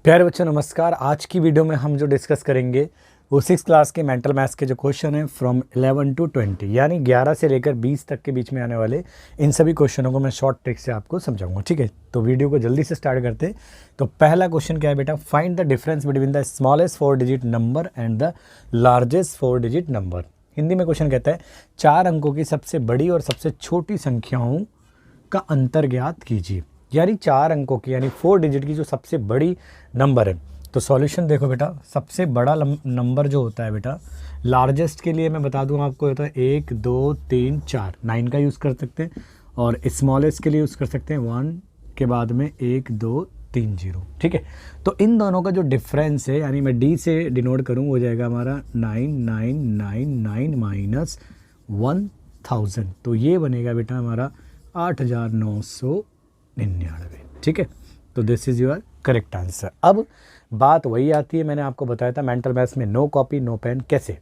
प्यारे बच्चों नमस्कार। आज की वीडियो में हम जो डिस्कस करेंगे वो 6 क्लास के मेंटल मैथ्स के जो क्वेश्चन हैं फ्रॉम 11 टू 20 यानी 11 से लेकर 20 तक के बीच में आने वाले इन सभी क्वेश्चनों को मैं शॉर्ट ट्रिक से आपको समझाऊंगा। ठीक है, तो वीडियो को जल्दी से स्टार्ट करते हैं। तो पहला क्वेश्चन क्या है बेटा, find the difference between the smallest 4 digit number and the largest 4 digit number. Hindi में क्वेश्चन कहता है 4 अंकों की सबसे बड़ी और सबसे छोटी संख्याओं का अंतर ज्ञात कीजिए। यानी 4 अंकों की यानी 4 डिजिट की जो सबसे बड़ी नंबर है। तो सॉल्यूशन देखो बेटा, सबसे बड़ा नंबर जो होता है बेटा, लार्जेस्ट के लिए मैं बता दूं आपको होता है 1 2 3 4, 9 का यूज़ कर सकते हैं। और स्मॉलेस्ट के लिए यूज़ कर सकते हैं 1 के बाद में 1 2 3 0। ठीक है, तो इन दोनों का जो डिफरेंस है यानी मैं डी से डिनोट करूँ हो जाएगा हमारा 9999 माइनस 1000। तो ये बनेगा बेटा हमारा 8999। ठीक है, तो this is your correct answer. अब बात वही आती है, मैंने आपको बताया था मेंटल मैथ्स में नो कॉपी नो पेन कैसे।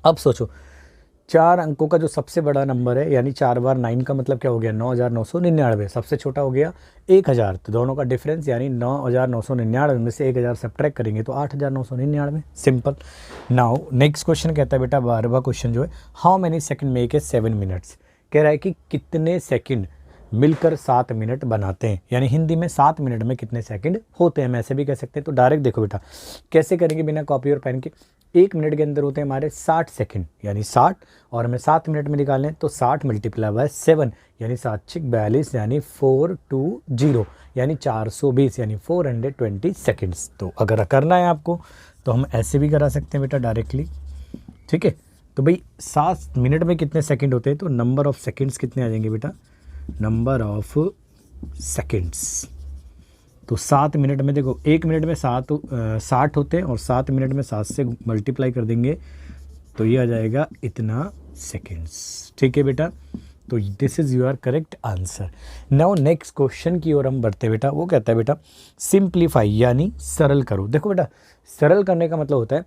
अब सोचो 4 अंकों का जो सबसे बड़ा नंबर है यानी 4 बार 9 का मतलब क्या हो गया 9999, सबसे छोटा हो गया 1000। तो दोनों का डिफरेंस यानी 9999 में से 1000 सब्ट्रैक्ट करेंगे तो 8999। सिंपल। नाउ नेक्स्ट क्वेश्चन कहता है बेटा 12वां क्वेश्चन जो है, how many second make a 7 minutes. कह रहा है कि कितने सेकंड मिलकर 7 मिनट बनाते हैं, यानी हिंदी में 7 मिनट में कितने सेकंड होते हैं। हम ऐसे भी कह सकते हैं। तो डायरेक्ट देखो बेटा कैसे करेंगे बिना कॉपी और पेन के। 1 मिनट के अंदर होते हैं हमारे 60 सेकंड यानी 60, और हमें 7 मिनट में निकालने तो 60 मल्टीप्लाई बाय 7 यानी 7 6 42 यानी 420 यानी 420 यानी 420 सेकेंड्स। तो अगर करना है आपको तो हम ऐसे भी करा सकते हैं बेटा डायरेक्टली। ठीक है, तो भाई 7 मिनट में कितने सेकेंड होते हैं, तो नंबर ऑफ सेकेंड्स कितने आ जाएंगे बेटा, नंबर ऑफ सेकेंड्स। तो 7 मिनट में देखो 1 मिनट में 60 होते हैं और 7 मिनट में 7 से मल्टीप्लाई कर देंगे तो ये आ जाएगा इतना सेकेंड्स। ठीक है बेटा, तो this is your correct answer. Now next question की ओर हम बढ़ते हैं बेटा। वो कहता है बेटा सिंप्लीफाई यानी सरल करो। देखो बेटा सरल करने का मतलब होता है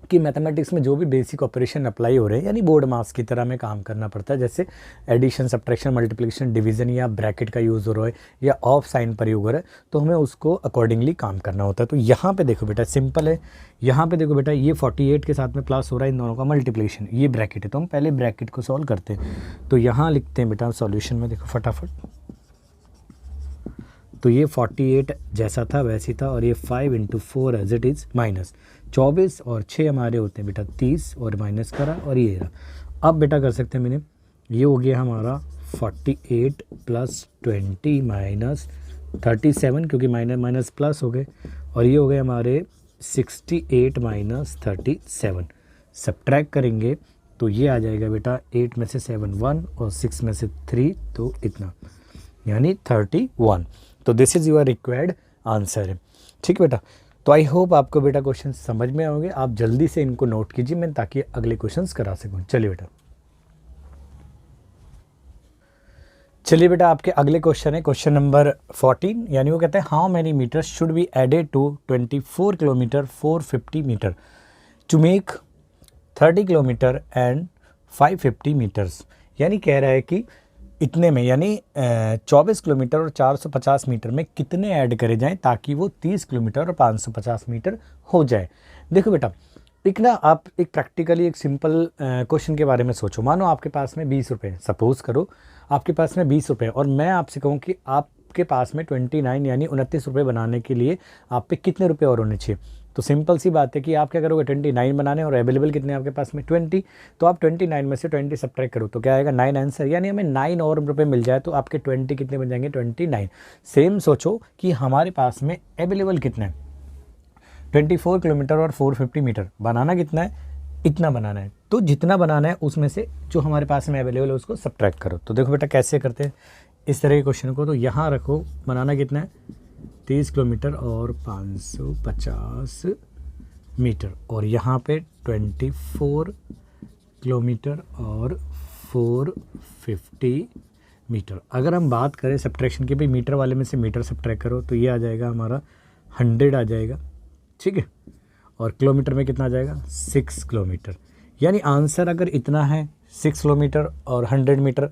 कि मैथमेटिक्स में जो भी बेसिक ऑपरेशन अप्लाई हो रहे हैं यानी बोर्ड मास की तरह में काम करना पड़ता है, जैसे एडिशन सब्ट्रैक्शन मल्टीप्लिकेशन डिवीजन या ब्रैकेट का यूज़ हो रहा है या ऑफ साइन प्रयोग हो रहा है, तो हमें उसको अकॉर्डिंगली काम करना होता है। तो यहाँ पे देखो बेटा सिंपल है। यहाँ पे देखो बेटा ये 48 के साथ में प्लस हो रहा है, इन दोनों का मल्टीप्लिकेशन, ये ब्रैकेट है तो हम पहले ब्रैकेट को सॉल्व करते हैं। तो यहाँ लिखते हैं बेटा सॉल्यूशन में, देखो फटाफट। तो ये 48 जैसा था वैसी था और ये 5 × 4 एज इट इज़ माइनस 24 और 6 हमारे होते हैं बेटा 30 और माइनस करा और ये रहा। अब बेटा कर सकते हैं मैंने, ये हो गया हमारा 48 + 20 माइनस 37 क्योंकि माइनस माइनस प्लस हो गए, और ये हो गए हमारे 68 माइनस 37। सब्ट्रैक्ट करेंगे तो ये आ जाएगा बेटा 8 में से 7 1 और 6 में से 3 तो इतना यानी 31। तो this is your required answer है। ठीक बेटा, तो आई होप आपको बेटा क्वेश्चन समझ में आओगे। आप जल्दी से इनको नोट कीजिए मैं ताकि अगले क्वेश्चंस करा सकूं। चलिए बेटा आपके अगले क्वेश्चन है क्वेश्चन नंबर 14, यानी वो कहते हैं how many metres should be added to 24 kilometre 450 metre to make 30 kilometre and 550 metres. यानी कह रहा है कि इतने में यानी 24 किलोमीटर और 450 मीटर में कितने ऐड करे जाएं ताकि वो 30 किलोमीटर और 550 मीटर हो जाए। देखो बेटा एक ना आप एक प्रैक्टिकली एक सिंपल क्वेश्चन के बारे में सोचो। मानो आपके पास में 20 रुपये, सपोज़ करो आपके पास में 20 रुपये, और मैं आपसे कहूँ कि आपके पास में 29 यानी 29 रुपये बनाने के लिए आप पे कितने रुपये और होने चाहिए। तो सिंपल सी बात है कि आप क्या करोगे 29 बनाने और अवेलेबल कितने आपके पास में 20, तो आप 29 में से 20 सब्ट्रैक्ट करो तो क्या आएगा 9 आंसर, यानी हमें 9 और रुपये मिल जाए तो आपके 20 कितने बन जाएंगे 29। सेम सोचो कि हमारे पास में अवेलेबल कितना है 24 किलोमीटर और 450 मीटर, बनाना कितना है इतना बनाना है। तो जितना बनाना है उसमें से जो हमारे पास में अवेलेबल है उसको सब्ट्रैक्ट करो। तो देखो बेटा कैसे करते हैं इस तरह के क्वेश्चन को। तो यहाँ रखो बनाना कितना है 30 किलोमीटर और 550 मीटर, और यहाँ पे 24 किलोमीटर और 450 मीटर। अगर हम बात करें सब्ट्रैक्शन की, भाई मीटर वाले में से मीटर सब्ट्रैक्ट करो तो ये आ जाएगा हमारा 100 आ जाएगा। ठीक है, और किलोमीटर में कितना आ जाएगा 6 किलोमीटर। यानी आंसर अगर इतना है 6 किलोमीटर और 100 मीटर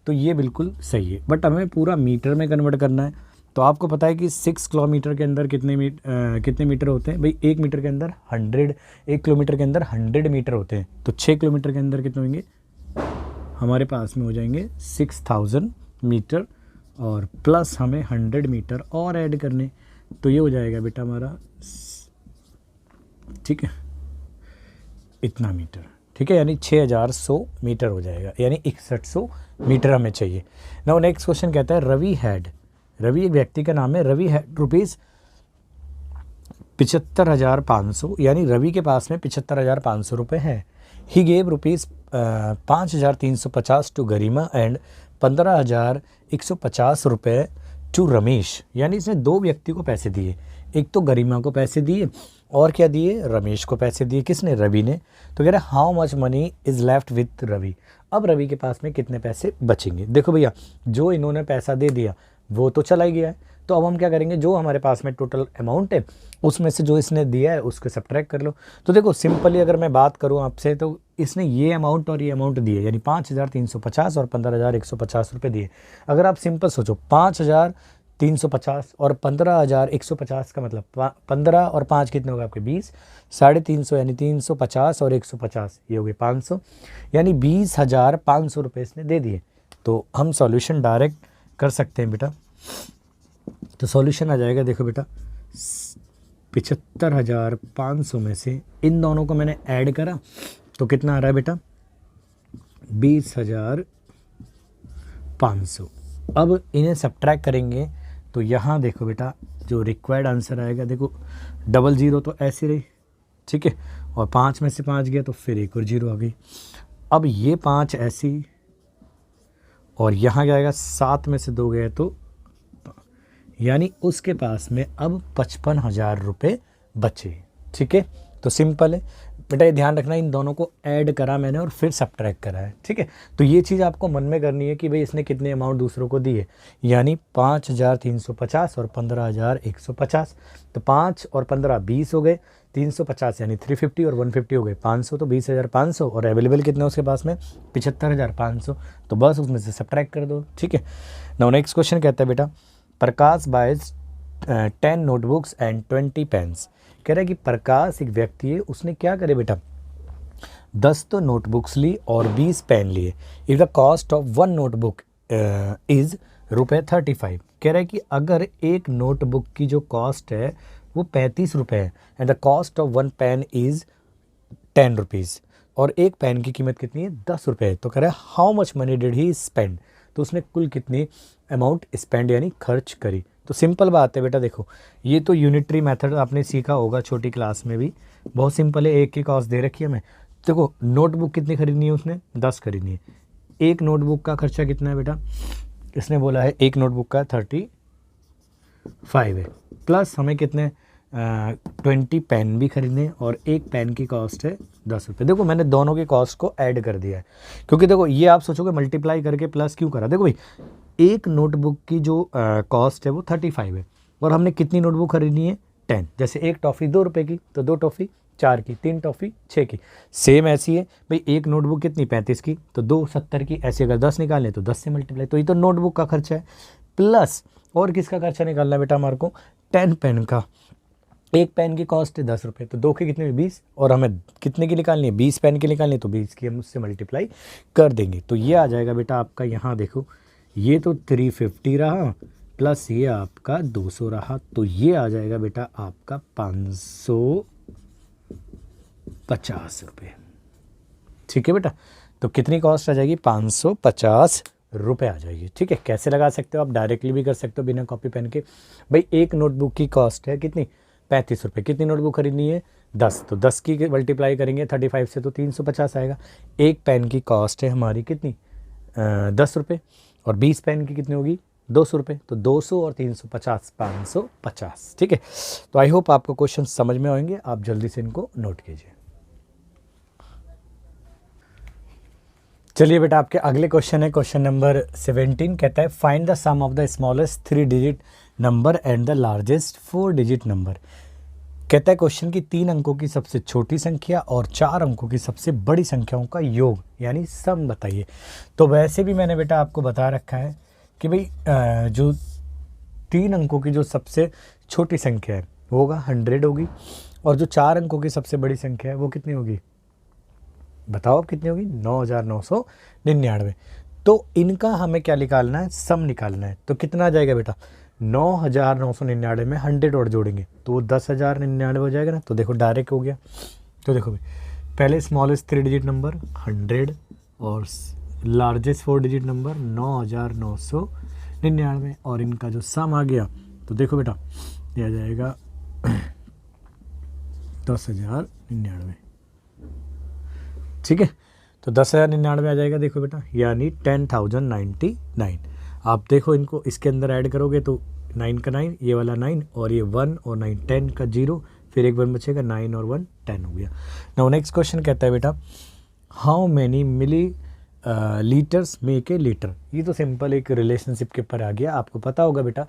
तो ये बिल्कुल सही है, बट हमें पूरा मीटर में कन्वर्ट करना है तो आपको पता है कि 6 किलोमीटर के अंदर कितने मीटर होते हैं भाई? 1 मीटर के अंदर 100, 1 किलोमीटर के अंदर 100 मीटर होते हैं। तो 6 किलोमीटर के अंदर कितने होंगे हमारे पास में? हो जाएंगे 6000 मीटर, और प्लस हमें 100 मीटर और ऐड करने, तो ये हो जाएगा बेटा हमारा, ठीक है, इतना मीटर, ठीक है, यानी 6100 मीटर हो जाएगा, यानी 6100 मीटर हमें चाहिए। नाउ नेक्स्ट क्वेश्चन कहता है रवि एक व्यक्ति का नाम है, रवि हैड रुपीज़ 75,500, यानी रवि के पास में 75,500 रुपये है। He gave rupees 5,350 to Garima and 15,150 रुपये टू रमेश, यानी इसने 2 व्यक्ति को पैसे दिए, एक तो गरिमा को पैसे दिए और क्या दिए? रमेश को पैसे दिए। किसने? रवि ने। तो कह रहे हैं how much money is left with Ravi, अब रवि के पास में कितने पैसे बचेंगे? देखो भैया, जो इन्होंने पैसा दे दिया वो तो चला ही गया है, तो अब हम क्या करेंगे, जो हमारे पास में टोटल अमाउंट है उसमें से जो इसने दिया है उसको सब्ट्रैक्ट कर लो। तो देखो सिंपली अगर मैं बात करूं आपसे, तो इसने ये अमाउंट और ये अमाउंट दिए, यानी 5,350 और 15,150 रुपये दिए। अगर आप सिंपल सोचो, 5,350 और 15,150 का मतलब 15 और 5 कितने होगा आपके? 20, 350, यानी 350 और 150 ये हो गए 500, यानी 20,500 रुपये इसने दे दिए। तो हम सॉल्यूशन डायरेक्ट कर सकते हैं बेटा। तो सॉल्यूशन आ जाएगा, देखो बेटा, 75,500 में से इन दोनों को मैंने ऐड करा तो कितना आ रहा है बेटा? 20,500। अब इन्हें सब्ट्रैक्ट करेंगे तो यहाँ देखो बेटा, जो रिक्वायर्ड आंसर आएगा, देखो 00 तो ऐसे रही, ठीक है, और 5 में से 5 गया तो फिर एक और 0 आ गई। अब ये 5 ऐसी, और यहाँ क्या आएगा? 7 में से 2 गए तो, यानी उसके पास में अब 55,000 रुपये बचे, ठीक है। तो सिंपल है बेटा, ये ध्यान रखना, इन दोनों को ऐड करा मैंने और फिर सब्ट्रैक्ट करा है, ठीक है। तो ये चीज़ आपको मन में करनी है कि भाई इसने कितने अमाउंट दूसरों को दिए, यानी 5,350 और 15,150। तो 5 और 15 20 हो गए, 350 यानी 350 और 150 हो गए 500, तो 20,500, और अवेलेबल कितने उसके पास में? 75,500। तो बस उसमें से सब्ट्रैक्ट कर दो, ठीक है। नाउ नेक्स्ट क्वेश्चन कहता है बेटा, प्रकाश बाइज 10 नोटबुक्स एंड 20 पेन्स। कह रहा है कि प्रकाश एक व्यक्ति है, उसने क्या करे बेटा? 10 तो नोटबुक्स ली और 20 पेन लिए। If the cost of 1 notebook is ₹35। कह रहा है कि अगर एक नोटबुक की जो कॉस्ट है वो 35 रुपये है, and the cost of 1 pen is 10 rupees, और एक पेन की कीमत कितनी है? 10 रुपये है। तो कह रहा है how much money did he spend, तो उसने कुल कितनी अमाउंट स्पेंड यानी खर्च करी। तो सिंपल बात है बेटा, देखो ये तो यूनिटरी मेथड आपने सीखा होगा छोटी क्लास में भी, बहुत सिंपल है। एक की कॉस्ट दे रखी है हमें, देखो नोटबुक कितनी खरीदनी है उसने? 10 खरीदनी है। एक नोटबुक का खर्चा कितना है बेटा? इसने बोला है एक नोटबुक का 35 है, प्लस हमें कितने 20 पेन भी खरीदने, और एक पेन की कॉस्ट है 10 रुपये। देखो मैंने दोनों की कॉस्ट को ऐड कर दिया है, क्योंकि देखो ये आप सोचोगे मल्टीप्लाई करके प्लस क्यों करा। देखो भाई, एक नोटबुक की जो कॉस्ट है वो 35 है, और हमने कितनी नोटबुक खरीदनी है? 10। जैसे एक टॉफ़ी 2 रुपये की, तो 2 टॉफ़ी 4 की, 3 टॉफ़ी 6 की। सेम ऐसी है भाई, एक नोटबुक कितनी? 35 की, तो 2 70 की। ऐसे अगर 10 निकालें तो 10 से मल्टीप्लाई, तो ये तो नोटबुक का खर्चा है। प्लस और किसका खर्चा निकालना है बेटा हमारे को? 10 पेन का। एक पेन की कॉस्ट है 10 रुपये, तो 2 के कितने? 20, और हमें कितने की निकालनी है? 20 पेन की निकालनी है, तो 20 की हम उससे मल्टीप्लाई कर देंगे। तो ये आ जाएगा बेटा आपका, यहाँ देखो ये तो 350 रहा, प्लस ये आपका 200 रहा, तो ये आ जाएगा बेटा आपका 550 रुपये, ठीक है बेटा। तो कितनी कॉस्ट आ जाएगी? 550 रुपये आ जाएगी, ठीक है। कैसे लगा सकते हो आप? डायरेक्टली भी कर सकते हो बिना कॉपी पेन के। भाई एक नोटबुक की कॉस्ट है कितनी? 35 रुपये। कितनी नोटबुक खरीदनी है? 10, तो 10 की मल्टीप्लाई करेंगे 35 से तो 350 आएगा। एक पेन की कॉस्ट है हमारी कितनी? 10 रुपये, और 20 पेन की कितनी होगी? 200 रुपये। तो 200 और 350 550, ठीक है। तो आई होप आपको क्वेश्चन समझ में आएंगे, आप जल्दी से इनको नोट कीजिए। चलिए बेटा, आपके अगले क्वेश्चन है क्वेश्चन नंबर 17। कहता है find the sum of the smallest 3 digit number and the largest 4 digit number. कहता है क्वेश्चन की 3 अंकों की सबसे छोटी संख्या और 4 अंकों की सबसे बड़ी संख्याओं का योग यानी सम बताइए। तो वैसे भी मैंने बेटा आपको बता रखा है कि भाई जो 3 अंकों की जो सबसे छोटी संख्या है वो होगा 100 होगी, और जो 4 अंकों की सबसे बड़ी संख्या है वो कितनी होगी, बताओ अब कितनी होगी, 9999। तो इनका हमें क्या निकालना है, सम निकालना है। तो कितना आ जाएगा बेटा, 9999 में 100 और जोड़ेंगे तो वो 10,099 हो जाएगा ना। तो देखो डायरेक्ट हो गया। तो देखो भाई, पहले स्मॉलेस्ट 3 डिजिट नंबर 100 और लार्जेस्ट 4 डिजिट नंबर 9999, और इनका जो सम आ गया तो देखो बेटा ये आ जाएगा 10,099। ठीक है, तो 10,099 आ जाएगा देखो बेटा, यानी 10,099। आप देखो इनको इसके अंदर ऐड करोगे तो 9 का 9, ये वाला 9 और ये 1 और 9, 10 का 0, फिर एक 1 बचेगा, 9 और 1 10 हो गया। नाउ नेक्स्ट क्वेश्चन कहता है बेटा, how many millilitres make a litre. ये तो सिंपल एक रिलेशनशिप के ऊपर आ गया। आपको पता होगा बेटा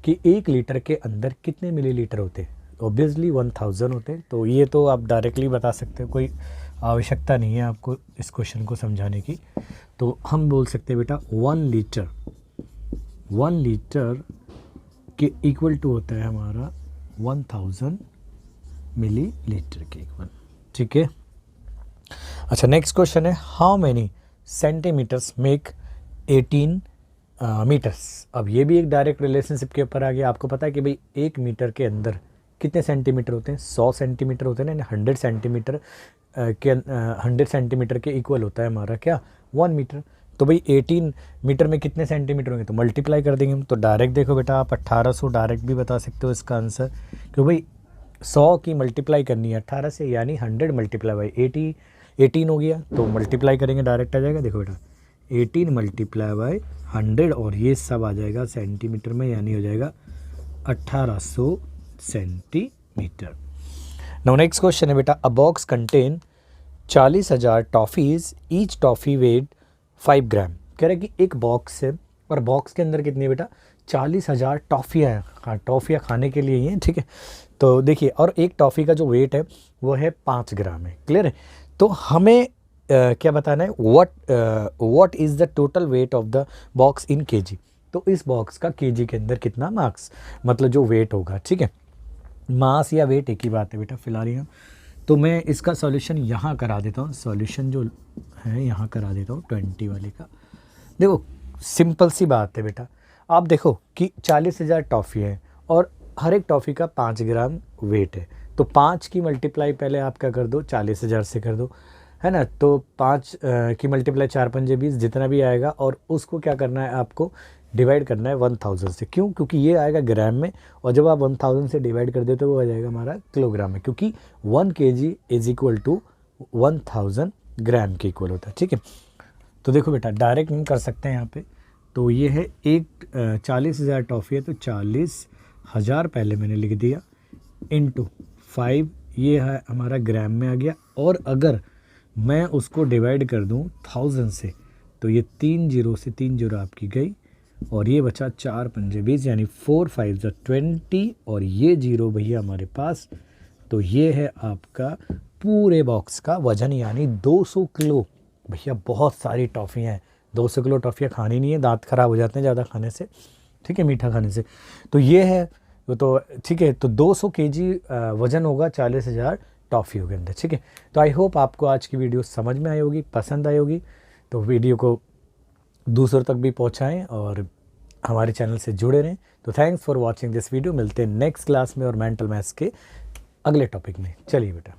कि 1 लीटर के अंदर कितने मिली लीटर होते हैं, ऑब्वियसली 1000 होते हैं। तो ये तो आप डायरेक्टली बता सकते हो, कोई आवश्यकता नहीं है आपको इस क्वेश्चन को समझाने की। तो हम बोल सकते हैं बेटा 1 लीटर के इक्वल टू होता है हमारा 1000 मिली लीटर के इक्वल। ठीक है, अच्छा नेक्स्ट क्वेश्चन है, how many centimetres make 18 metres. अब ये भी एक डायरेक्ट रिलेशनशिप के ऊपर आ गया। आपको पता है कि भाई 1 मीटर के अंदर कितने सेंटीमीटर होते हैं, 100 सेंटीमीटर होते हैं ना, 100 सेंटीमीटर के 100 सेंटीमीटर के इक्वल होता है हमारा क्या, 1 मीटर। तो भाई 18 मीटर में कितने सेंटीमीटर होंगे, तो मल्टीप्लाई कर देंगे हम। तो डायरेक्ट देखो बेटा आप 1800 डायरेक्ट भी बता सकते हो इसका आंसर, क्योंकि भाई 100 की मल्टीप्लाई करनी है 18 से, यानी 100 मल्टीप्लाई बाई 18 हो गया। तो मल्टीप्लाई करेंगे डायरेक्ट आ जाएगा, देखो बेटा 18 मल्टीप्लाई बाई 100 और ये सब आ जाएगा सेंटीमीटर में, यानी हो जाएगा 1800 सेंटीमीटर। नाउ नेक्स्ट क्वेश्चन है बेटा, a box contain 40,000 toffees, each toffee weight 5 gram. कह रहे कि एक बॉक्स है और बॉक्स के अंदर कितनी है बेटा, 40,000 टॉफ़ियाँ हैं। हाँ, टॉफ़ियाँ खाने के लिए ही हैं, ठीक है। तो देखिए, और एक टॉफ़ी का जो वेट है वो है 5 ग्राम है, क्लियर है। तो हमें क्या बताना है, what is the total weight of the box in KG. तो इस बॉक्स का केजी के अंदर कितना मार्क्स, मतलब जो वेट होगा, ठीक है। मास या वेट एक ही बात है बेटा फिलहाल यहाँ। तो मैं इसका सॉल्यूशन यहाँ करा देता हूँ, सॉल्यूशन जो है यहाँ करा देता हूँ 20 वाले का। देखो सिंपल सी बात है बेटा, आप देखो कि 40,000 टॉफ़ी है और हर एक टॉफ़ी का 5 ग्राम वेट है। तो 5 की मल्टीप्लाई पहले आप क्या कर दो, 40,000 से कर दो, है ना। तो 5 की मल्टीप्लाई 4 पंजे 20, जितना भी आएगा, और उसको क्या करना है, आपको डिवाइड करना है 1000 से। क्यों, क्योंकि ये आएगा ग्राम में, और जब आप 1000 से डिवाइड कर देते हो वो आ जाएगा हमारा किलोग्राम में, क्योंकि 1 kg इज इक्वल टू 1000 ग्राम के इक्वल होता है, ठीक है। तो देखो बेटा डायरेक्ट हम कर सकते हैं यहाँ पे। तो ये है एक 40,000 टॉफ़ी है, तो 40,000 पहले मैंने लिख दिया इंटू 5, ये है हमारा ग्राम में आ गया। और अगर मैं उसको डिवाइड कर दूँ 1000 से, तो ये 3 0 से 3 0 आपकी गई, और ये बचा 4 पंजे 20, यानी 4 5 20, और ये 0 भैया हमारे पास। तो ये है आपका पूरे बॉक्स का वजन, यानी 200 किलो। भैया बहुत सारी टॉफ़ियाँ हैं, 200 किलो टॉफ़ियाँ खानी नहीं है, दांत ख़राब हो जाते हैं ज़्यादा खाने से, ठीक है, मीठा खाने से। तो ये है, तो ठीक है, तो 200 kg वज़न होगा 40,000 टॉफ़ियों के अंदर, ठीक है। तो आई होप आपको आज की वीडियो समझ में आई होगी, पसंद आई होगी। तो वीडियो को दूसरों तक भी पहुंचाएं और हमारे चैनल से जुड़े रहें। तो thanks for watching this video. मिलते हैं नेक्स्ट क्लास में और मेंटल मैथ्स के अगले टॉपिक में। चलिए बेटा।